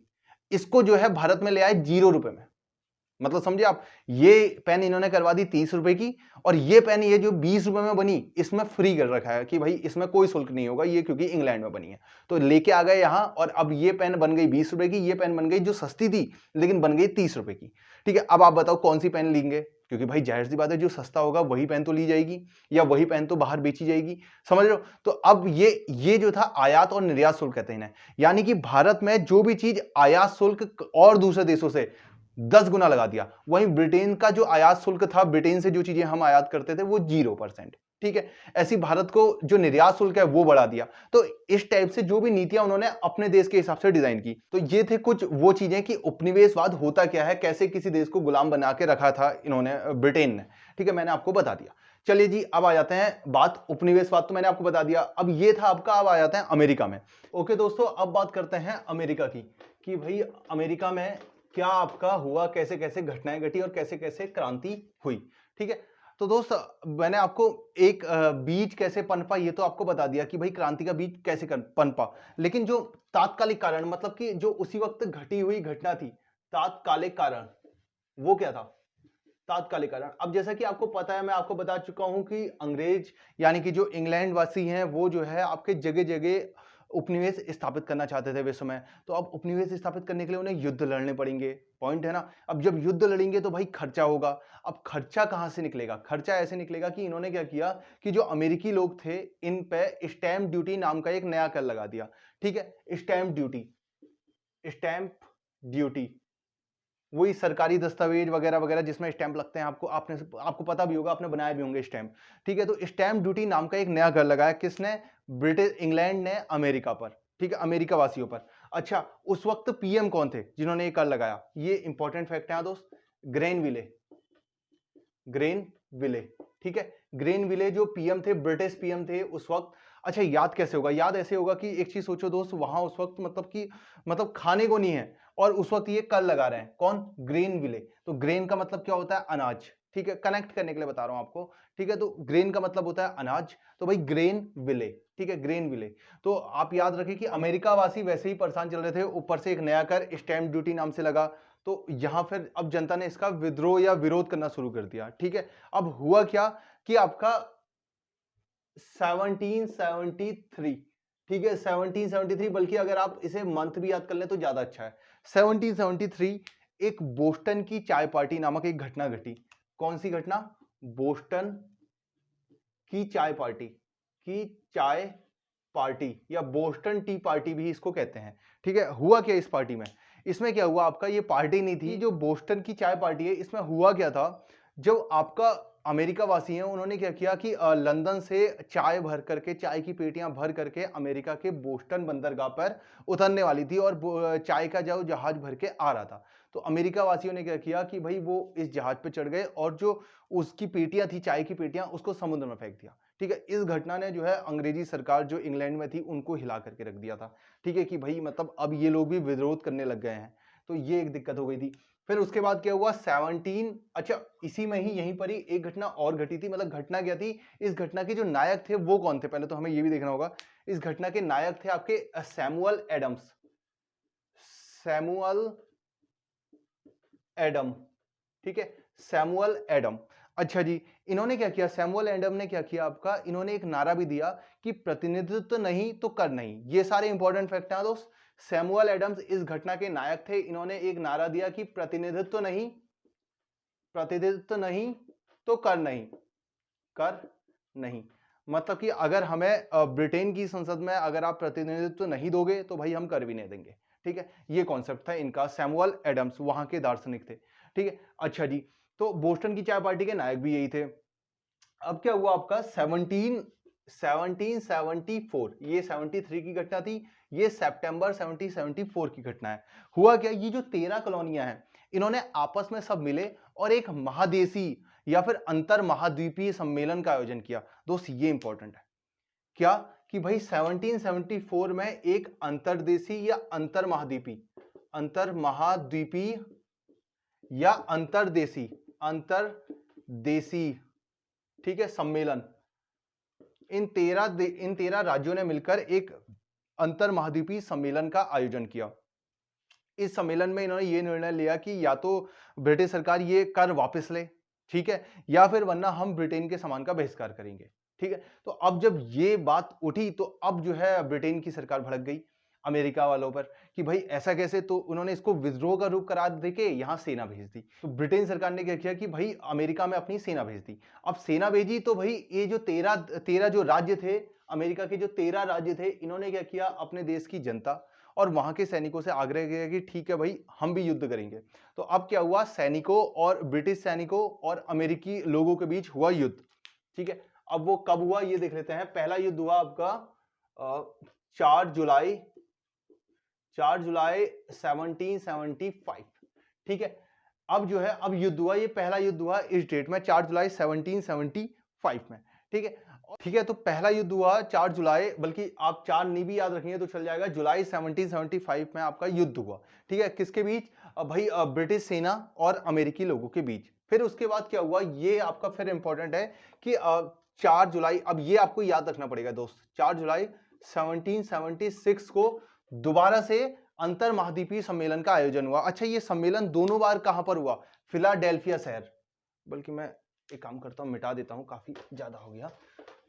S1: इसको जो है भारत में ले आए 0 रुपए में। मतलब समझे आप, ये पेन इन्होंने करवा दी 30 रुपए की, और ये पेन ये जो 20 रुपए में बनी, इसमें फ्री कर रखा है कि भाई इसमें कोई शुल्क नहीं होगा, ये क्योंकि इंग्लैंड में बनी है। तो लेके आ गए यहां, और अब ये पेन बन गई 20 रुपए की, ये पेन बन गई जो सस्ती थी लेकिन बन गई 30 रुपए की। ठीक है, अब आप बताओ कौन सी पेन लेंगे? क्योंकि भाई जाहिर सी बात है, जो सस्ता होगा वही पेन तो ली जाएगी, या वही पेन तो बाहर बेची जाएगी। समझ रहे हो? तो अब ये जो था आयात और निर्यात शुल्क कहते हैं इन्हें, यानी कि भारत में जो भी चीज आयात शुल्क और दूसरे देशों से 10 गुना लगा दिया। वहीं ब्रिटेन का जो आयात शुल्क था, ब्रिटेन से जो चीजें हम आयात करते थे वो 0%। ठीक है, ऐसी भारत को जो निर्यात शुल्क है वो बढ़ा दिया। तो इस टाइप से जो भी नीतियां उन्होंने अपने देश के हिसाब से डिजाइन की। तो ये थे कुछ वो चीजें कि उपनिवेशवाद होता क्या है, कैसे किसी देश को गुलाम बना के रखा था इन्होंने, ब्रिटेन ने। ठीक है, मैंने आपको बता दिया। चलिए जी, अब आ जाते हैं बात उपनिवेशवाद, तो मैंने आपको बता दिया, अब ये था आपका, अब आ जाते हैं अमेरिका में। ओके दोस्तों, अब बात करते हैं अमेरिका की, कि भाई अमेरिका में क्या आपका हुआ, कैसे कैसे घटनाएं घटी और कैसे कैसे क्रांति हुई। ठीक है, तो दोस्त मैंने आपको एक बीज कैसे पनपा ये तो आपको बता दिया कि भाई क्रांति का बीज कैसे पनपा, लेकिन जो तात्कालिक कारण, मतलब कि जो उसी वक्त घटी हुई घटना थी, तात्कालिक कारण, वो क्या था? तात्कालिक कारण। अब जैसा कि आपको पता है, मैं आपको बता चुका हूं कि अंग्रेज यानी कि जो इंग्लैंड वासी हैं वो जो है आपके जगह जगह उपनिवेश स्थापित करना चाहते थे विश्व में। तो अब उपनिवेश स्थापित करने के लिए उन्हें युद्ध लड़ने पड़ेंगे, पॉइंट है ना। अब जब युद्ध लड़ेंगे तो भाई खर्चा होगा। अब खर्चा कहां से निकलेगा? खर्चा ऐसे निकलेगा कि इन्होंने क्या किया कि जो अमेरिकी लोग थे इन पे स्टैंप ड्यूटी नाम का एक नया कर लगा दिया। ठीक है, स्टैंप ड्यूटी, स्टैंप ड्यूटी वही सरकारी दस्तावेज वगैरह वगैरह जिसमें स्टैंप लगते हैं, आपको पता भी होगा, आपने बनाए भी होंगे स्टैंप। ठीक है, तो स्टैंप ड्यूटी नाम का एक नया कर लगाया, किसने? ब्रिटिश इंग्लैंड ने अमेरिका पर। ठीक है, अमेरिका वासियों पर। अच्छा, उस वक्त पीएम कौन थे जिन्होंने ये कर लगाया? ये इंपॉर्टेंट फैक्ट है दोस्त, ग्रेनविले, ग्रेनविले। ठीक है, ग्रेनविले जो पीएम थे, ब्रिटिश पीएम थे उस वक्त। अच्छा, याद कैसे होगा? याद ऐसे होगा कि एक चीज सोचो दोस्त, वहां उस वक्त मतलब खाने को नहीं है और उस वक्त ये कर लगा रहे हैं, कौन? ग्रेनविले। तो ग्रेन का मतलब क्या होता है? अनाज। ठीक है, कनेक्ट करने के लिए बता रहा हूं आपको। ठीक है, तो ग्रेन का मतलब होता है अनाज, तो भाई ग्रेन विले। ठीक है, ग्रेन विले। तो आप याद रखें कि अमेरिका वासी वैसे ही परेशान चल रहे थे, ऊपर से एक नया कर स्टैंप ड्यूटी नाम से लगा, तो यहां फिर अब जनता ने इसका विद्रोह या विरोध करना शुरू कर दिया। ठीक है, अब हुआ क्या कि आपका 1773, ठीक है 1773, बल्कि अगर आप इसे मंथ भी याद कर लें तो ज्यादा अच्छा है। 1773 एक बोस्टन की चाय पार्टी नामक एक घटना घटी। कौन सी घटना? बोस्टन की चाय पार्टी, की चाय पार्टी या बोस्टन टी पार्टी भी इसको कहते हैं। ठीक है, हुआ क्या इस पार्टी में? इसमें क्या हुआ आपका, ये पार्टी नहीं थी, जो बोस्टन की चाय पार्टी है, इसमें हुआ क्या था, जो आपका अमेरिका वासी हैं उन्होंने क्या किया कि लंदन से चाय भर करके, चाय की पेटियां भर करके अमेरिका के बोस्टन बंदरगाह पर उतरने वाली थी और चाय का जो जहाज भर के आ रहा था। तो अमेरिका वासियों ने क्या किया कि भाई वो इस जहाज पे चढ़ गए और जो उसकी पेटियां थी, चाय की पेटियां, उसको समुद्र में फेंक दिया। ठीक है, इस घटना ने जो है अंग्रेजी सरकार जो इंग्लैंड में थी उनको हिला करके रख दिया था। ठीक है, कि भाई मतलब अब ये लोग भी विरोध करने लग गए हैं, तो ये एक दिक्कत हो गई थी। फिर उसके बाद क्या हुआ? 17, अच्छा इसी में ही यहीं पर ही एक घटना और घटी थी। मतलब घटना क्या थी? इस घटना के जो नायक थे वो कौन थे, पहले तो हमें ये भी देखना होगा। इस घटना के नायक थे आपके सैमुअल एडम्स, सैमुअल एडम। ठीक है, सैमुअल एडम। अच्छा जी, इन्होंने क्या किया? सैमुअल एडम ने क्या किया आपका, इन्होंने एक नारा भी दिया कि प्रतिनिधित्व नहीं तो कर नहीं। ये सारे इंपॉर्टेंट फैक्ट हैं दोस्त। सैमुअल एडम्स इस घटना के नायक थे, इन्होंने एक नारा दिया कि प्रतिनिधित्व नहीं, प्रतिनिधित्व नहीं तो कर नहीं, कर नहीं। मतलब कि अगर हमें ब्रिटेन की संसद में अगर आप प्रतिनिधित्व नहीं दोगे तो भाई हम कर भी नहीं देंगे। ठीक है, ये कॉन्सेप्ट था इनका। सैमुअल एडम्स वहां के दार्शनिक थे। ठीक है, अच्छा जी, तो बोस्टन की चाय पार्टी के नायक भी यही थे। अब क्या हुआ आपका 1774, ये 73 की घटना थी, ये सितंबर 1774 की घटना है। हुआ क्या, ये जो 13 कॉलोनियां हैं इन्होंने आपस में सब मिले और एक महादेशी या फिर अंतर महाद्वीपीय सम्मेलन का आयोजन किया। दोस्त ये इंपॉर्टेंट है क्या कि भाई 1774 में एक अंतरदेशी या अंतर महाद्वीपीय या अंतरदेशी, ठीक है, सम्मेलन, इन 13 राज्यों ने मिलकर एक अंतर महाद्वीपीय सम्मेलन का आयोजन किया। इस सम्मेलन में इन्होंने ये निर्णय लिया कि या तो ब्रिटिश सरकार ये कर वापस ले, ठीक है, या फिर वरना हम ब्रिटेन के सामान का बहिष्कार करेंगे। ठीक है, तो अब जब ये बात उठी तो अब जो है ब्रिटेन की सरकार भड़क गई अमेरिका वालों पर कि भाई ऐसा कैसे, तो उन्होंने इसको विद्रोह का रूप करार देके यहां सेना भेज दी। तो ब्रिटेन सरकार ने क्या किया कि भाई अमेरिका में अपनी सेना भेज दी। अब सेना भेजी तो भाई ये जो 13 जो राज्य थे, अमेरिका के जो 13 राज्य थे, इन्होंने क्या किया, अपने देश की जनता और वहां के सैनिकों से आग्रह किया कि ठीक है भाई हम भी युद्ध करेंगे। तो अब क्या हुआ, सैनिकों और ब्रिटिश सैनिकों और अमेरिकी लोगों के बीच हुआ युद्ध। ठीक है, अब वो कब हुआ ये देख लेते हैं। पहला युद्ध हुआ आपका 4 जुलाई 1775। ठीक है, अब जो है अब युद्ध हुआ, ये पहला युद्ध हुआ इस डेट में 4 जुलाई 1775 में। ठीक है, ठीक है। तो पहला युद्ध हुआ 4 जुलाई, बल्कि आप 4 नहीं भी याद रखेंगे तो चल जाएगा, जुलाई 1775 में आपका युद्ध हुआ। ठीक है, किसके बीच? भाई ब्रिटिश सेना और अमेरिकी लोगों के बीच। फिर उसके बाद क्या हुआ, ये आपका फिर इंपॉर्टेंट है कि 4 जुलाई, अब ये आपको याद रखना पड़ेगा दोस्त, 4 जुलाई 1776 को दोबारा से अंतर महाद्वीपीय सम्मेलन का आयोजन हुआ। अच्छा, ये सम्मेलन दोनों बार कहां पर हुआ? फिलाडेल्फिया शहर, बल्कि मैं एक काम करता हूं, मिटा देता हूं, काफी ज्यादा हो गया।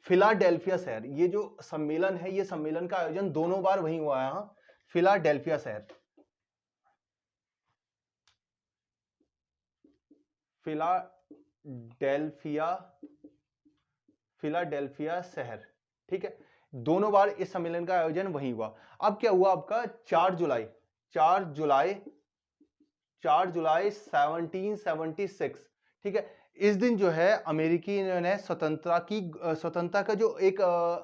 S1: फिलाडेल्फिया शहर, ये जो सम्मेलन है, ये सम्मेलन का आयोजन दोनों बार वहीं हुआ है, फिलाडेल्फिया शहर, फिलाडेल्फिया, फिलाडेल्फिया शहर। ठीक है, दोनों बार इस सम्मेलन का आयोजन वहीं हुआ। अब क्या हुआ आपका 4 जुलाई, 4 जुलाई 4 जुलाई 1776। ठीक है, इस दिन जो है अमेरिकी ने स्वतंत्रता का जो एक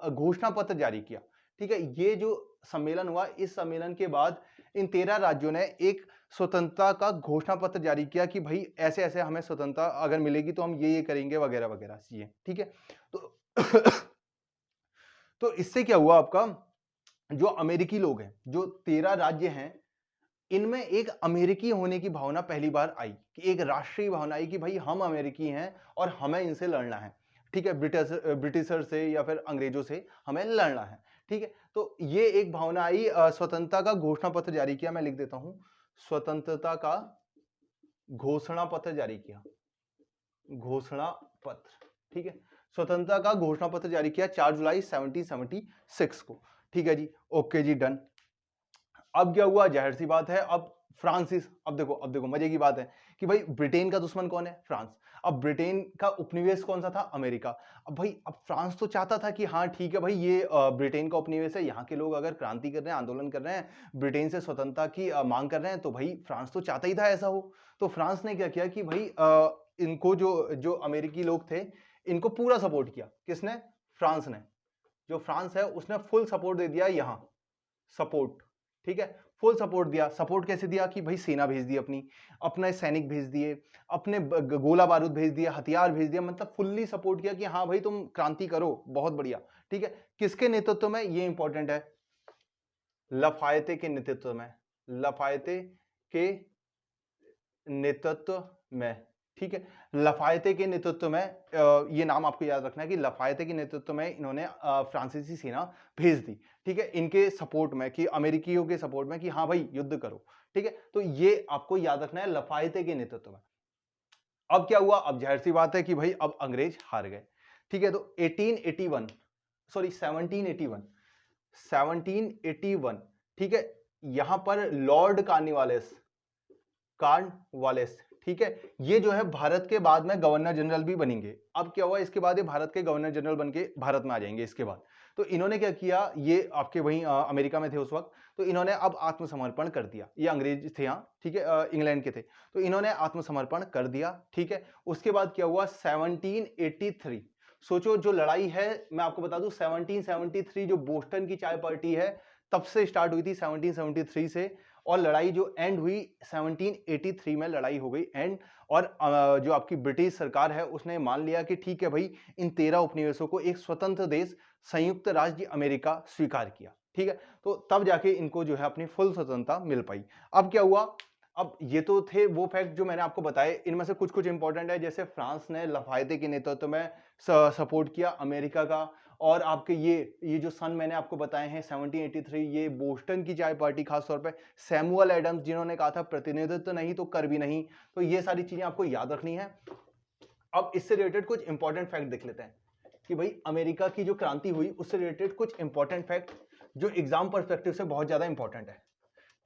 S1: घोषणा पत्र जारी किया। ठीक है, ये जो सम्मेलन हुआ, इस सम्मेलन के बाद इन 13 राज्यों ने एक स्वतंत्रता का घोषणा पत्र जारी किया कि भाई ऐसे ऐसे हमें स्वतंत्रता अगर मिलेगी तो हम ये करेंगे वगैरह वगैरह चीजें। ठीक है, तो तो इससे क्या हुआ आपका, जो अमेरिकी लोग हैं, जो 13 राज्य हैं, इनमें एक अमेरिकी होने की भावना पहली बार आई, कि एक राष्ट्रीय भावना आई कि भाई हम अमेरिकी हैं और हमें इनसे लड़ना है। ठीक है, ब्रिटिशर से या फिर अंग्रेजों से हमें लड़ना है। ठीक है, तो ये एक भावना आई, स्वतंत्रता का घोषणा पत्र जारी किया, मैं लिख देता हूं, स्वतंत्रता का घोषणा पत्र जारी किया, घोषणा पत्र। ठीक है, स्वतंत्रता का घोषणा पत्र जारी किया 4 जुलाई 1776 को। ठीक है जी, ओके जी, डन। अब क्या हुआ, जाहिर सी बात है, अब फ्रांसिस, अब देखो मजे की बात है कि भाई ब्रिटेन का दुश्मन कौन है? फ्रांस। अब ब्रिटेन का उपनिवेश कौन सा था? अमेरिका। अब भाई, अब फ्रांस तो चाहता था कि हाँ ठीक है भाई, ये ब्रिटेन का उपनिवेश है, यहाँ के लोग अगर क्रांति कर रहे हैं, आंदोलन कर रहे हैं, ब्रिटेन से स्वतंत्रता की मांग कर रहे हैं, तो भाई फ्रांस तो चाहता ही था ऐसा हो। तो फ्रांस ने क्या किया कि भाई इनको जो जो अमेरिकी लोग थे, इनको पूरा सपोर्ट किया। किसने? फ्रांस ने। जो फ्रांस है उसने फुल सपोर्ट दे दिया यहाँ, सपोर्ट। ठीक है, फुल सपोर्ट दिया। सपोर्ट कैसे दिया कि भाई सेना भेज दी, अपने सैनिक भेज दिए, अपने गोला बारूद भेज दिया, हथियार भेज दिया, मतलब फुल्ली सपोर्ट किया कि हाँ भाई तुम क्रांति करो, बहुत बढ़िया। ठीक है, किसके नेतृत्व में? ये इंपॉर्टेंट है, लफायते के नेतृत्व में, लफायते के नेतृत्व में। ठीक है, लफायते के नेतृत्व में, ये नाम आपको याद रखना है कि लफायते के नेतृत्व में इन्होंने फ्रांसीसी सेना भेज दी। ठीक है, इनके सपोर्ट में, कि अमेरिकियों के सपोर्ट में, कि हाँ भाई युद्ध करो। ठीक है, तो ये आपको याद रखना है, लफायते के नेतृत्व में। अब क्या हुआ, अब जाहिर सी बात है कि भाई अब अंग्रेज हार गए। ठीक है, तो 1881, सॉरी 1781, 1781। ठीक है, यहां पर लॉर्ड कार्नवालिस, ठीक है, ये जो है भारत के बाद में गवर्नर जनरल भी बनेंगे। अब क्या हुआ, इसके बाद ये भारत के गवर्नर जनरल बन के भारत में आ जाएंगे इसके बाद। तो इन्होंने क्या किया, ये आपके वहीं अमेरिका में थे उस वक्त, तो इन्होंने अब आत्मसमर्पण कर दिया। ये अंग्रेज थे यहाँ, ठीक है, इंग्लैंड के थे, तो इन्होंने आत्मसमर्पण कर दिया। ठीक है, उसके बाद क्या हुआ, 1783, सोचो जो लड़ाई है, मैं आपको बता दूं 1773 जो बोस्टन की चाय पार्टी है, तब से स्टार्ट हुई थी 1773 से, और लड़ाई जो एंड हुई 1783 में लड़ाई हो गई एंड। और जो आपकी ब्रिटिश सरकार है उसने मान लिया कि ठीक है भाई, इन 13 उपनिवेशों को एक स्वतंत्र देश संयुक्त राज्य अमेरिका स्वीकार किया। ठीक है, तो तब जाके इनको जो है अपनी फुल स्वतंत्रता मिल पाई। अब क्या हुआ, अब ये तो थे वो फैक्ट जो मैंने आपको बताए, इनमें से कुछ कुछ इंपॉर्टेंट है, जैसे फ्रांस ने लफायते के नेतृत्व में सपोर्ट किया अमेरिका का, और आपके ये जो सन मैंने आपको बताए हैं 1783, ये बोस्टन की चाय पार्टी, खासतौर पे सैमुअल एडम्स जिन्होंने कहा था प्रतिनिधित्व नहीं तो कर भी नहीं, तो ये सारी चीजें आपको याद रखनी है। अब इससे रिलेटेड कुछ इंपॉर्टेंट फैक्ट देख लेते हैं कि भाई अमेरिका की जो क्रांति हुई उससे रिलेटेड कुछ इंपॉर्टेंट फैक्ट जो एग्जाम पर्सपेक्टिव से बहुत ज्यादा इंपॉर्टेंट है।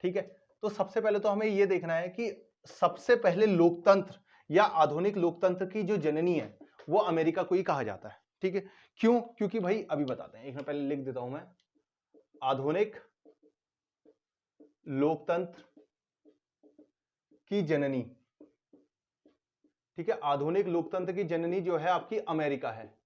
S1: ठीक है, तो सबसे पहले तो हमें यह देखना है कि सबसे पहले लोकतंत्र या आधुनिक लोकतंत्र की जो जननी है वो अमेरिका को ही कहा जाता है। ठीक है, क्यों? क्योंकि भाई अभी बताते हैं, एक मिनट पहले लिख देता हूं मैं, आधुनिक लोकतंत्र की जननी। ठीक है, आधुनिक लोकतंत्र की जननी जो है आपकी अमेरिका है।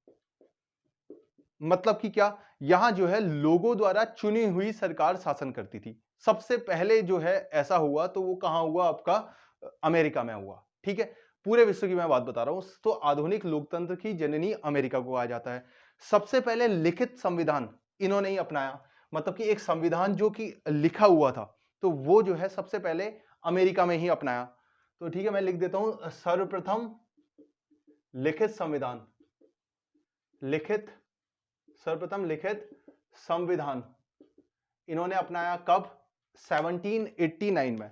S1: मतलब कि क्या, यहां जो है लोगों द्वारा चुनी हुई सरकार शासन करती थी। सबसे पहले जो है ऐसा हुआ तो वो कहां हुआ, आपका अमेरिका में हुआ। ठीक है, पूरे विश्व की मैं बात बता रहा हूं, तो आधुनिक लोकतंत्र की जननी अमेरिका को कहा जाता है। सबसे पहले लिखित संविधान इन्होंने ही अपनाया, मतलब कि एक संविधान जो कि लिखा हुआ था, तो वो जो है सबसे पहले अमेरिका में ही अपनाया। तो ठीक है, मैं लिख देता हूं, सर्वप्रथम लिखित संविधान, लिखित, सर्वप्रथम लिखित संविधान इन्होंने अपनाया कब? 1789 में,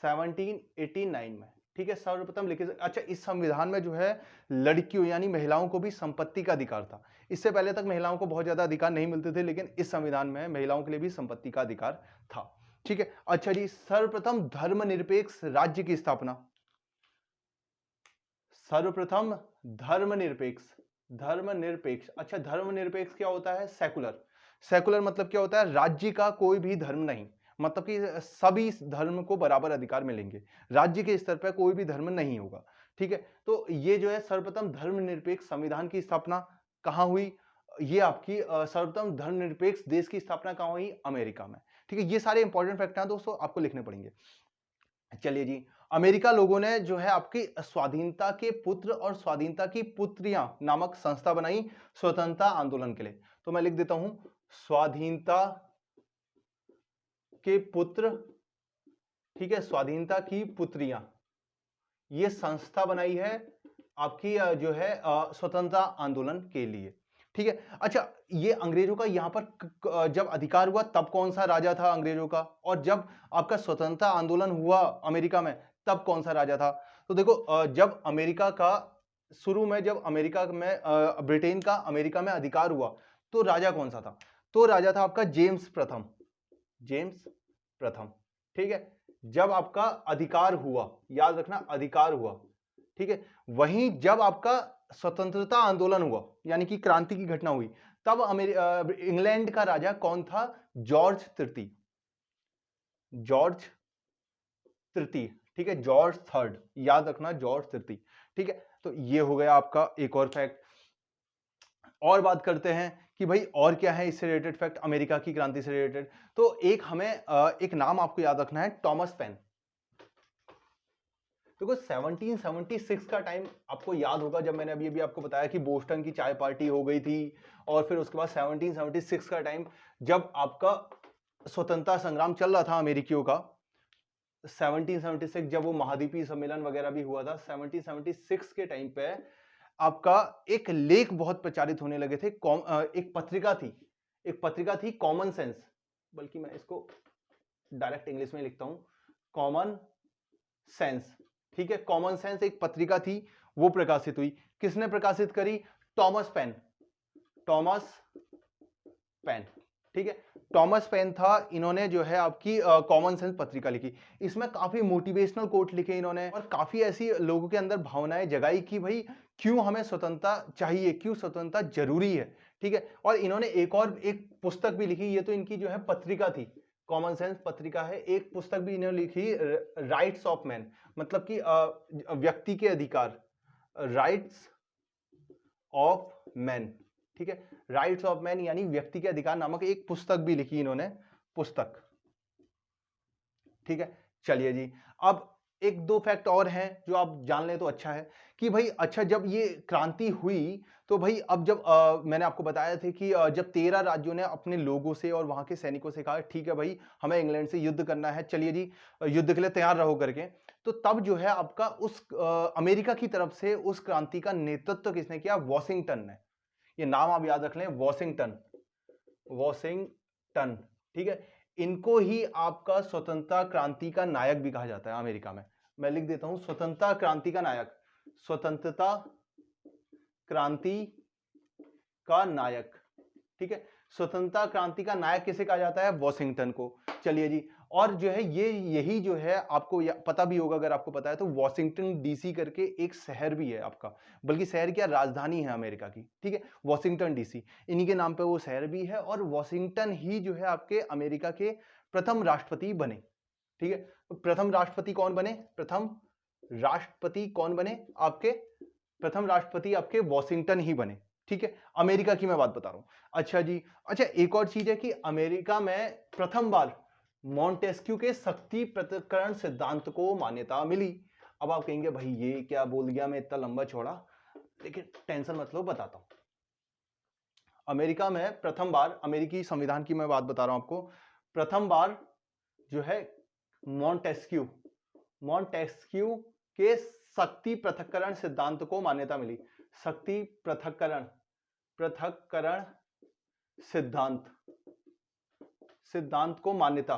S1: 1789 में। ठीक है, सर्वप्रथम लिखित। अच्छा, इस संविधान में जो है लड़कियों यानी महिलाओं को भी संपत्ति का अधिकार था। इससे पहले तक महिलाओं को बहुत ज्यादा अधिकार नहीं मिलते थे, लेकिन इस संविधान में महिलाओं के लिए भी संपत्ति का अधिकार था। ठीक है, अच्छा जी, सर्वप्रथम धर्मनिरपेक्ष राज्य की स्थापना, सर्वप्रथम धर्मनिरपेक्ष, धर्मनिरपेक्ष। अच्छा, धर्मनिरपेक्ष क्या होता है? सेकुलर। सेकुलर मतलब क्या होता है? राज्य का कोई भी धर्म नहीं, मतलब कि सभी धर्म को बराबर अधिकार मिलेंगे, राज्य के स्तर पर कोई भी धर्म नहीं होगा। ठीक है, तो ये जो है सर्वप्रथम धर्मनिरपेक्ष संविधान की स्थापना कहां हुई? ये आपकी सर्वप्रथम धर्मनिरपेक्ष देश की स्थापना कहां हुई? अमेरिका में। ठीक है, ये सारे इंपॉर्टेंट फैक्ट हैं दोस्तों, आपको लिखने पड़ेंगे। चलिए जी, अमेरिका लोगों ने जो है आपकी स्वाधीनता के पुत्र और स्वाधीनता की पुत्रियां नामक संस्था बनाई स्वतंत्रता आंदोलन के लिए। तो मैं लिख देता हूं, स्वाधीनता के पुत्र, ठीक है, स्वाधीनता की पुत्रियां, ये संस्था बनाई है आपकी जो है स्वतंत्रता आंदोलन के लिए। ठीक है, अच्छा, ये अंग्रेजों का यहां पर जब अधिकार हुआ तब कौन सा राजा था अंग्रेजों का, और जब आपका स्वतंत्रता आंदोलन हुआ अमेरिका में तब कौन सा राजा था? तो देखो, जब अमेरिका का शुरू में, जब अमेरिका में ब्रिटेन का अमेरिका में अधिकार हुआ तो राजा कौन सा था? तो राजा था आपका जेम्स प्रथम, जेम्स प्रथम। ठीक है, जब आपका अधिकार हुआ, याद रखना अधिकार हुआ। ठीक है, वहीं जब आपका स्वतंत्रता आंदोलन हुआ यानी कि क्रांति की घटना हुई, तब इंग्लैंड का राजा कौन था? जॉर्ज तृतीय, जॉर्ज तृतीय। ठीक है, जॉर्ज थर्ड, याद रखना जॉर्ज तृतीय। ठीक है, तो ये हो गया आपका एक और फैक्ट। और बात करते हैं कि भाई और क्या है इससे रिलेटेड फैक्ट, अमेरिका की क्रांति से रिलेटेड। तो एक हमें एक नाम आपको याद रखना है, टॉमस पेन। देखो 1776 का टाइम आपको याद होगा, जब मैंने अभी आपको बताया कि बोस्टन की चाय पार्टी हो गई थी, और फिर उसके बाद 1776 का टाइम जब आपका स्वतंत्रता संग्राम चल रहा था अमेरिकियों का, 1776 जब वो महाद्वीपीय सम्मेलन वगैरह भी हुआ था, 1776 के टाइम पे आपका एक लेख बहुत प्रचारित होने लगे थे। एक पत्रिका थी कॉमन सेंस, बल्कि मैं इसको डायरेक्ट इंग्लिश में लिखता हूं, कॉमन सेंस। ठीक है, कॉमन सेंस एक पत्रिका थी, वो प्रकाशित हुई। किसने प्रकाशित करी? Thomas Paine, Thomas Paine. ठीक है, टॉमस पेन था, इन्होंने जो है आपकी कॉमन सेंस पत्रिका लिखी। इसमें काफी मोटिवेशनल कोट लिखे इन्होंने, और काफी ऐसी लोगों के अंदर भावनाएं जगाई कि भाई क्यों हमें स्वतंत्रता चाहिए, क्यों स्वतंत्रता जरूरी है। ठीक है, और इन्होंने एक पुस्तक भी लिखी, ये तो इनकी जो है पत्रिका थी, कॉमन सेंस पत्रिका है। एक पुस्तक भी इन्होंने लिखी, राइट्स ऑफ मैन, मतलब कि व्यक्ति के अधिकार, राइट्स ऑफ मैन। ठीक है, राइट्स ऑफ मैन यानी व्यक्ति के अधिकार नामक एक पुस्तक भी लिखी इन्होंने, पुस्तक। ठीक है, चलिए जी, अब एक दो फैक्ट और हैं जो आप जान लें तो अच्छा है कि भाई, अच्छा, जब ये क्रांति हुई तो भाई अब जब मैंने आपको बताया था कि जब 13 राज्यों ने अपने लोगों से और वहां के सैनिकों से कहा ठीक है भाई हमें इंग्लैंड से युद्ध करना है, चलिए जी युद्ध के लिए तैयार रहो करके, तो तब जो है आपका उस अमेरिका की तरफ से उस क्रांति का नेतृत्व किसने किया? वॉशिंगटन ने। ये नाम आप याद रख लें, वॉशिंगटन, वॉशिंगटन। ठीक है, इनको ही आपका स्वतंत्रता क्रांति का नायक भी कहा जाता है अमेरिका में। मैं लिख देता हूं, स्वतंत्रता क्रांति का नायक, स्वतंत्रता क्रांति का नायक। ठीक है, स्वतंत्रता क्रांति का नायक किसे कहा जाता है? वॉशिंगटन को। चलिए जी, और जो है ये यही जो है आपको पता भी होगा, अगर आपको पता है तो, वॉशिंगटन डीसी करके एक शहर भी है आपका, बल्कि शहर क्या, राजधानी है अमेरिका की। ठीक है, वॉशिंगटन डीसी, इन्हीं के नाम पे वो शहर भी है, और वॉशिंगटन ही जो है आपके अमेरिका के प्रथम राष्ट्रपति बने। ठीक है, तो प्रथम राष्ट्रपति कौन बने? प्रथम राष्ट्रपति कौन बने आपके? प्रथम राष्ट्रपति आपके वॉशिंगटन ही बने। ठीक है, अमेरिका की मैं बात बता रहा हूं। अच्छा जी, अच्छा, एक और चीज है कि अमेरिका में प्रथम बार मॉन्टेस्क्यू के शक्ति पृथक्करण सिद्धांत को मान्यता मिली। अब आप कहेंगे भाई ये क्या बोल गया मैं इतना लंबा चौड़ा, लेकिन टेंशन मत लो, बताता हूं। अमेरिका में प्रथम बार, अमेरिकी संविधान की मैं बात बता रहा हूं आपको, प्रथम बार जो है मॉन्टेस्क्यू, मॉन्टेस्क्यू के शक्ति पृथक्करण सिद्धांत को मान्यता मिली। शक्ति पृथक्करण, पृथक्करण सिद्धांत, सिद्धांत को मान्यता,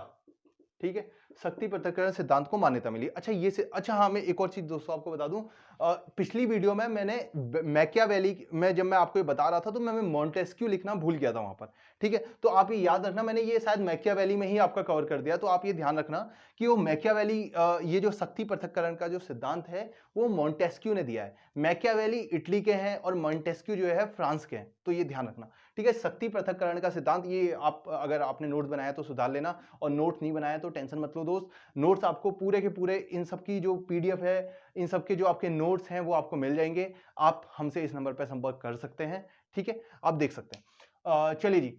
S1: ठीक है, शक्ति पृथक्करण सिद्धांत को मान्यता मिली। अच्छा ये से, अच्छा हाँ, मैं एक और चीज दोस्तों आपको बता दूं, पिछली वीडियो में मैंने मैकियावेली में जब मैं आपको ये बता रहा था तो मैं मॉन्टेस्क्यू लिखना भूल गया था वहां पर, ठीक है। तो आप ये याद रखना, मैंने ये शायद मैकियावेली में ही आपका कवर कर दिया, तो आप ये ध्यान रखना कि वो मैकियावेली, ये जो शक्ति पृथक्करण का जो सिद्धांत है वो मॉन्टेस्क्यू ने दिया है। मैकियावेली इटली के हैं और मॉन्टेस्क्यू जो है फ्रांस के हैं, तो ये ध्यान रखना, ठीक है। शक्ति पृथक्करण का सिद्धांत, ये आप अगर आपने नोट बनाया तो सुधार लेना, और नोट नहीं बनाया तो टेंशन मत लो दोस्त, नोट्स आपको पूरे के पूरे इन सब की जो पीडीएफ है, इन सब के जो आपके नोट्स हैं वो आपको मिल जाएंगे। आप हमसे इस नंबर पर संपर्क कर सकते हैं, ठीक है, आप देख सकते हैं। चलिए जी,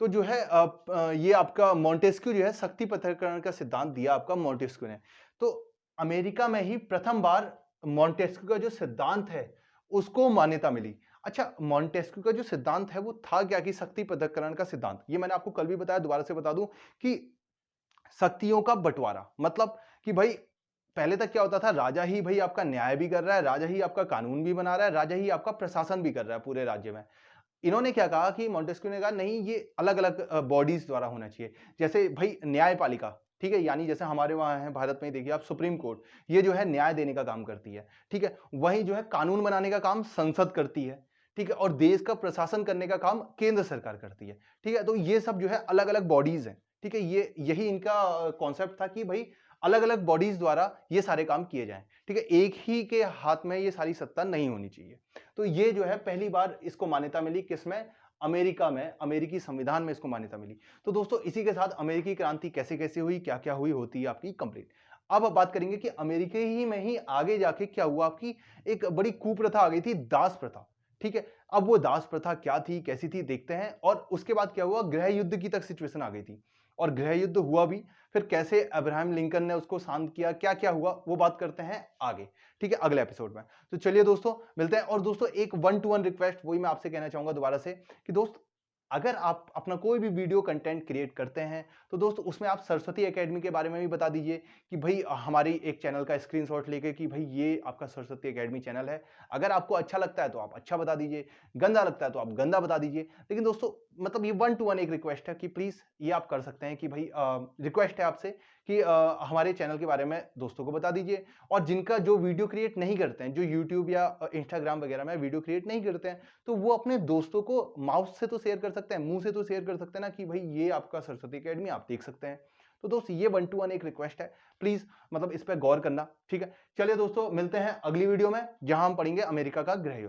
S1: तो जो है ये आपका मॉन्टेस्क्यू जो है शक्ति पृथक्करण का सिद्धांत दिया आपका मॉन्टेस्क्यू ने। तो अमेरिका में ही प्रथम बार मॉन्टेस्क्यू का जो सिद्धांत है उसको मान्यता मिली। अच्छा, मॉन्टेस्क्यू का जो सिद्धांत है वो था क्या कि शक्ति पृथक्करण का सिद्धांत, ये मैंने आपको कल भी बताया, दोबारा से बता दूं कि शक्तियों का बंटवारा, मतलब कि भाई पहले तक क्या होता था, राजा ही भाई आपका न्याय भी कर रहा है, राजा ही आपका कानून भी बना रहा है, राजा ही आपका प्रशासन भी कर रहा है पूरे राज्य में। इन्होंने क्या कहा कि मॉन्टेस्क्यू ने कहा नहीं, ये अलग अलग बॉडीज द्वारा होना चाहिए। जैसे भाई न्यायपालिका, ठीक है, यानी जैसे हमारे वहां है भारत में, देखिए आप सुप्रीम कोर्ट, ये जो है न्याय देने का काम करती है, ठीक है। वहीं जो है कानून बनाने का काम संसद करती है, ठीक है, और देश का प्रशासन करने का काम केंद्र सरकार करती है, ठीक है। तो ये सब जो है अलग अलग बॉडीज हैं, ठीक है, ये यही इनका कॉन्सेप्ट था कि भाई अलग अलग बॉडीज द्वारा ये सारे काम किए जाएं, ठीक है, एक ही के हाथ में ये सारी सत्ता नहीं होनी चाहिए। तो ये जो है पहली बार इसको मान्यता मिली, किसमें, अमेरिका में, अमेरिकी संविधान में इसको मान्यता मिली। तो दोस्तों इसी के साथ अमेरिकी क्रांति कैसे कैसे हुई, क्या क्या हुई, होती है आपकी कंप्लीट। अब बात करेंगे कि अमेरिका ही में ही आगे जाके क्या हुआ, आपकी एक बड़ी कुप्रथा आ गई थी, दास प्रथा, ठीक है। अब वो दास प्रथा क्या थी, कैसी थी, देखते हैं। और उसके बाद क्या हुआ, गृह युद्ध की तक सिचुएशन आ गई थी, और गृह युद्ध हुआ भी, फिर कैसे अब्राहम लिंकन ने उसको शांत किया, क्या क्या हुआ, वो बात करते हैं आगे, ठीक है, अगले एपिसोड में। तो चलिए दोस्तों मिलते हैं। और दोस्तों एक 1-to-1 रिक्वेस्ट वही मैं आपसे कहना चाहूंगा दोबारा से कि दोस्त, अगर आप अपना कोई भी वीडियो कंटेंट क्रिएट करते हैं तो दोस्तों उसमें आप सरस्वती एकेडमी के बारे में भी बता दीजिए कि भाई हमारी एक चैनल का स्क्रीनशॉट लेके कि भाई ये आपका सरस्वती एकेडमी चैनल है। अगर आपको अच्छा लगता है तो आप अच्छा बता दीजिए, गंदा लगता है तो आप गंदा बता दीजिए। लेकिन दोस्तों मतलब ये 1-to-1 एक रिक्वेस्ट है कि प्लीज ये आप कर सकते हैं कि भाई रिक्वेस्ट है आपसे कि हमारे चैनल के बारे में दोस्तों को बता दीजिए। और जिनका जो वीडियो क्रिएट नहीं करते हैं, जो यूट्यूब या इंस्टाग्राम वगैरह में वीडियो क्रिएट नहीं करते हैं, तो वो अपने दोस्तों को माउस से तो शेयर कर सकते हैं, मुंह से तो शेयर कर सकते हैं ना कि भाई ये आपका सरस्वती एकेडमी आप देख सकते हैं। तो दोस्त ये 1-to-1 एक रिक्वेस्ट है, प्लीज मतलब इस पर गौर करना, ठीक है। चलिए दोस्तों मिलते हैं अगली वीडियो में, जहां हम पढ़ेंगे अमेरिका का गृह युद्ध।